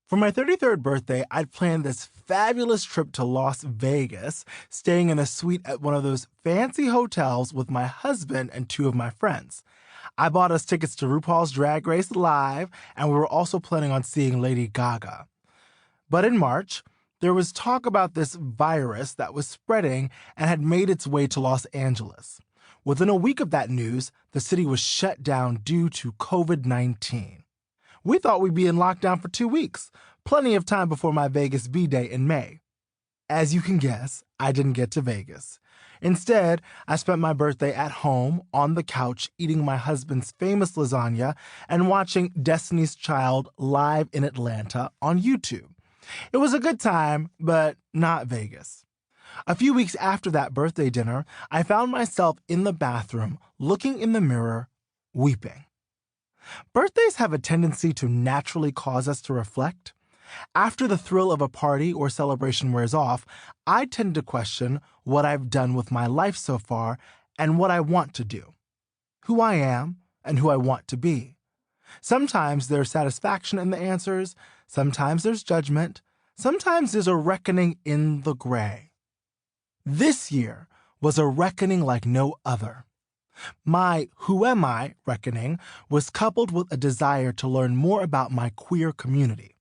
For my 33rd birthday, I'd planned this fabulous trip to Las Vegas, staying in a suite at one of those fancy hotels with my husband and two of my friends. I bought us tickets to RuPaul's Drag Race Live, and we were also planning on seeing Lady Gaga. But in March, there was talk about this virus that was spreading and had made its way to Los Angeles. Within a week of that news, the city was shut down due to COVID-19. We thought we'd be in lockdown for 2 weeks, plenty of time before my Vegas B-Day in May. As you can guess, I didn't get to Vegas. Instead, I spent my birthday at home, on the couch, eating my husband's famous lasagna and watching Destiny's Child live in Atlanta on YouTube. It was a good time, but not Vegas. A few weeks after that birthday dinner, I found myself in the bathroom, looking in the mirror, weeping. Birthdays have a tendency to naturally cause us to reflect. After the thrill of a party or celebration wears off, I tend to question what I've done with my life so far and what I want to do, who I am and who I want to be. Sometimes there's satisfaction in the answers, sometimes there's judgment, sometimes there's a reckoning in the gray. This year was a reckoning like no other. My who am I reckoning was coupled with a desire to learn more about my queer community.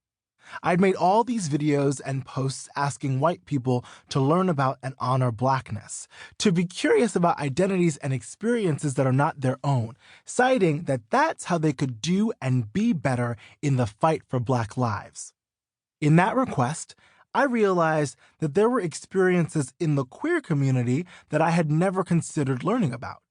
I'd made all these videos and posts asking white people to learn about and honor Blackness, to be curious about identities and experiences that are not their own, citing that that's how they could do and be better in the fight for Black lives. In that request, I realized that there were experiences in the queer community that I had never considered learning about.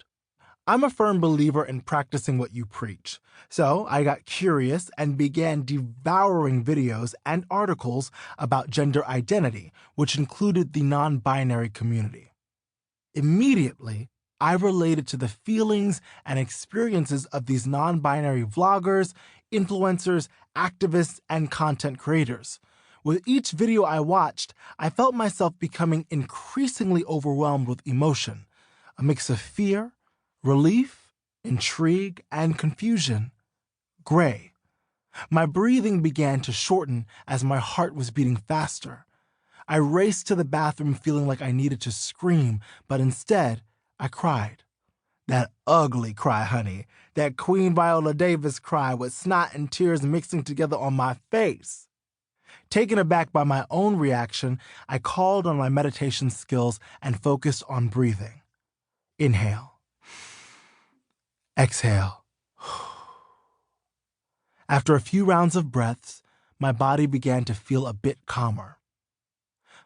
I'm a firm believer in practicing what you preach, so I got curious and began devouring videos and articles about gender identity, which included the non-binary community. Immediately, I related to the feelings and experiences of these non-binary vloggers, influencers, activists, and content creators. With each video I watched, I felt myself becoming increasingly overwhelmed with emotion, a mix of fear, relief, intrigue, and confusion. Gray. My breathing began to shorten as my heart was beating faster. I raced to the bathroom feeling like I needed to scream, but instead, I cried. That ugly cry, honey. That Queen Viola Davis cry with snot and tears mixing together on my face. Taken aback by my own reaction, I called on my meditation skills and focused on breathing. Inhale. Exhale. After a few rounds of breaths, my body began to feel a bit calmer.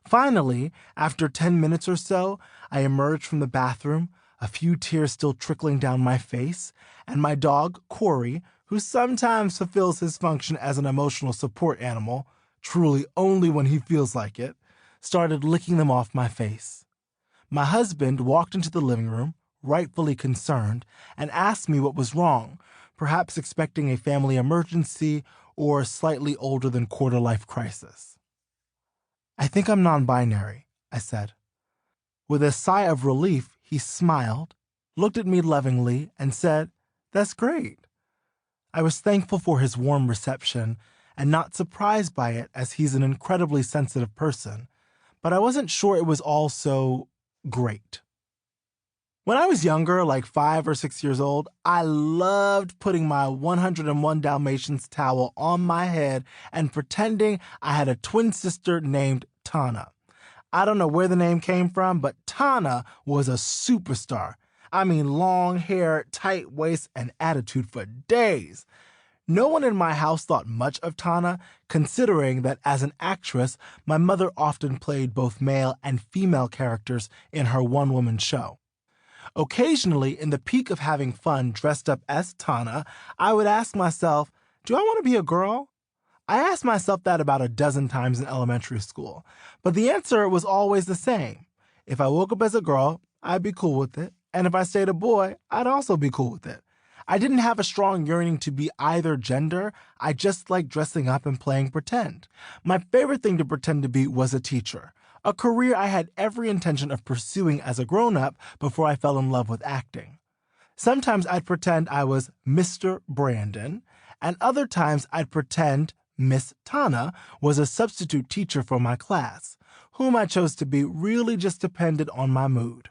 Finally, after 10 minutes or so, I emerged from the bathroom, a few tears still trickling down my face, and my dog, Corey, who sometimes fulfills his function as an emotional support animal, truly only when he feels like it, started licking them off my face. My husband walked into the living room, rightfully concerned, and asked me what was wrong, perhaps expecting a family emergency or a slightly older than quarter-life crisis. I think I'm non-binary, I said. With a sigh of relief, he smiled, looked at me lovingly, and said, "That's great." I was thankful for his warm reception and not surprised by it as he's an incredibly sensitive person, but I wasn't sure it was all so great. When I was younger, like 5 or 6 years old, I loved putting my 101 Dalmatians towel on my head and pretending I had a twin sister named Tana. I don't know where the name came from, but Tana was a superstar. I mean, long hair, tight waist, and attitude for days. No one in my house thought much of Tana, considering that as an actress, my mother often played both male and female characters in her one-woman show. Occasionally, in the peak of having fun dressed up as Tana, I would ask myself, do I want to be a girl? I asked myself that about a dozen times in elementary school, but the answer was always the same. If I woke up as a girl, I'd be cool with it, and if I stayed a boy, I'd also be cool with it. I didn't have a strong yearning to be either gender. I just liked dressing up and playing pretend. My favorite thing to pretend to be was a teacher, a career I had every intention of pursuing as a grown-up before I fell in love with acting. Sometimes I'd pretend I was Mr. Brandon, and other times I'd pretend Miss Tana was a substitute teacher for my class, whom I chose to be really just depended on my mood.